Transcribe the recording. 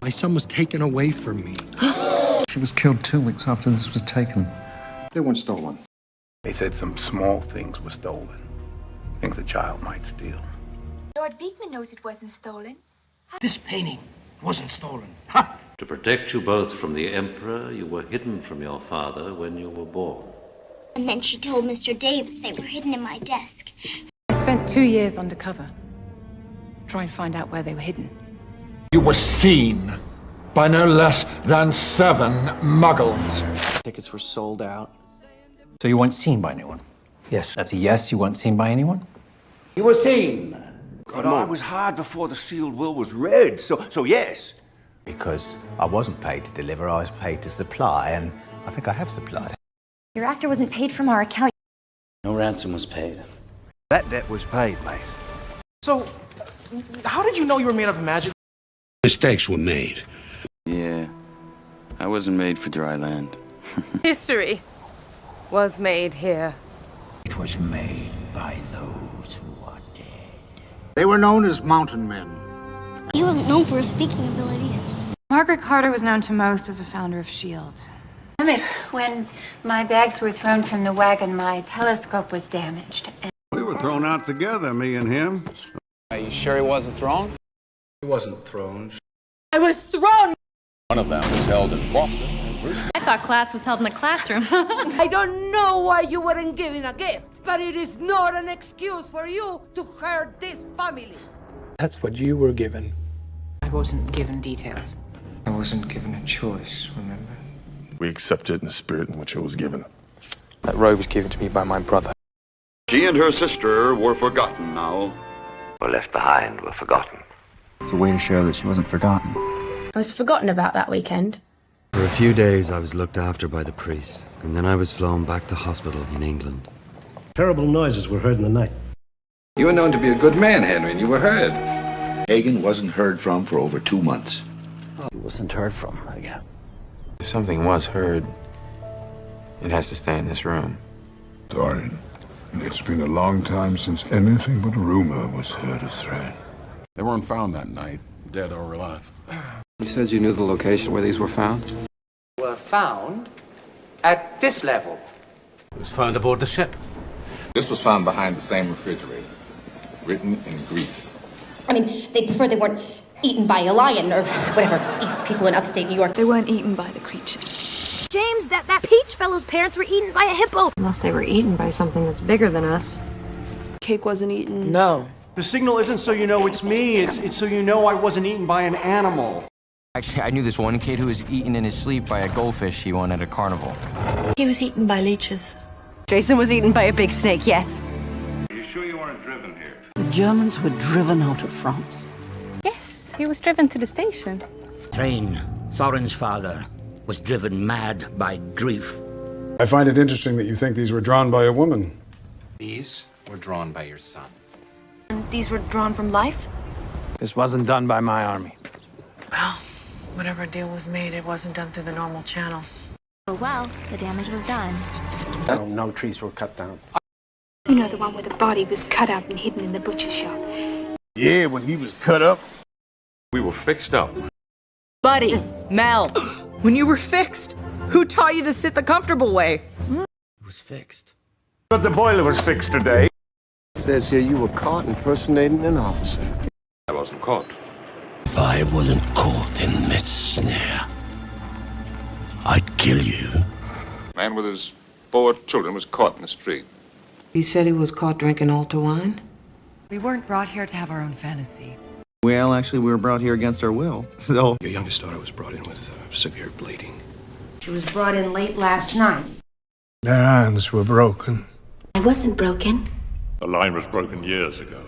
My son was taken away from me. She was killed 2 weeks after this was taken. They weren't stolen. They said some small things were stolen. Things a child might steal. Lord Beekman knows it wasn't stolen. This painting wasn't stolen. To protect you both from the Emperor, you were hidden from your father when you were born. And then she told Mr. Davis they were hidden in my desk. I spent 2 years undercover, trying to find out where they were hidden. You were seen by no less than 7 muggles. Tickets were sold out. So you weren't seen by anyone? Yes. That's a yes, you weren't seen by anyone? You were seen. But I was hard before the sealed will was read, so yes. Because I wasn't paid to deliver, I was paid to supply, and I think I have supplied. Your actor wasn't paid from our account. No ransom was paid. That debt was paid, mate. So, how did you know you were made of magic? Mistakes were made. Yeah, I wasn't made for dry land. History was made here. It was made by those who are dead. They were known as mountain men. He wasn't known for his speaking abilities. Margaret Carter was known to most as a founder of S.H.I.E.L.D. Damn it, when my bags were thrown from the wagon, my telescope was damaged. We were thrown out together, me and him. Are you sure he wasn't thrown? He wasn't thrown. I was thrown! One of them was held in Boston. I thought class was held in the classroom. I don't know why you weren't given a gift, but it is not an excuse for you to hurt this family. That's what you were given. I wasn't given details. I wasn't given a choice, remember? We accepted in the spirit in which it was given. That robe was given to me by my brother. She and her sister were forgotten now. Were left behind, were forgotten. It's a way to show that she wasn't forgotten. I was forgotten about that weekend. For a few days I was looked after by the priest, and then I was flown back to hospital in England. Terrible noises were heard in the night. You were known to be a good man, Henry, and you were heard. Hagen wasn't heard from for over 2 months. He wasn't heard from again. If something was heard, it has to stay in this room. Dorian, it's been a long time since anything but a rumor was heard of Thread. They weren't found that night, dead or alive. You said you knew the location where these were found? Were found at this level. It was found aboard the ship. This was found behind the same refrigerator, written in Greece. I mean, they prefer they weren't eaten by a lion or whatever eats people in upstate New York. They weren't eaten by the creatures. James, that Peach fellow's parents were eaten by a hippo. Unless they were eaten by something that's bigger than us. Cake wasn't eaten. No. The signal isn't so you know it's me, it's so you know I wasn't eaten by an animal. Actually, I knew this one kid who was eaten in his sleep by a goldfish he won at a carnival. He was eaten by leeches. Jason was eaten by a big snake, yes. Are you sure you weren't driven here? The Germans were driven out of France. Yes, he was driven to the station. Thrain, Thorin's father, was driven mad by grief. I find it interesting that you think these were drawn by a woman. These were drawn by your son. And these were drawn from life? This wasn't done by my army. Well, whatever deal was made, it wasn't done through the normal channels. Oh well, the damage was done. No trees were cut down. You know, the one where the body was cut up and hidden in the butcher shop. Yeah, when he was cut up. We were fixed up. Buddy, Mel, when you were fixed, who taught you to sit the comfortable way? It was fixed. But the boiler was fixed today. It says here you were caught impersonating an officer. I wasn't caught. If I wasn't caught in that snare, I'd kill you. A man with his 4 children was caught in the street. He said he was caught drinking altar wine? We weren't brought here to have our own fantasy. Well, actually, we were brought here against our will, so... Your youngest daughter was brought in with severe bleeding. She was brought in late last night. Their hands were broken. I wasn't broken. The line was broken years ago.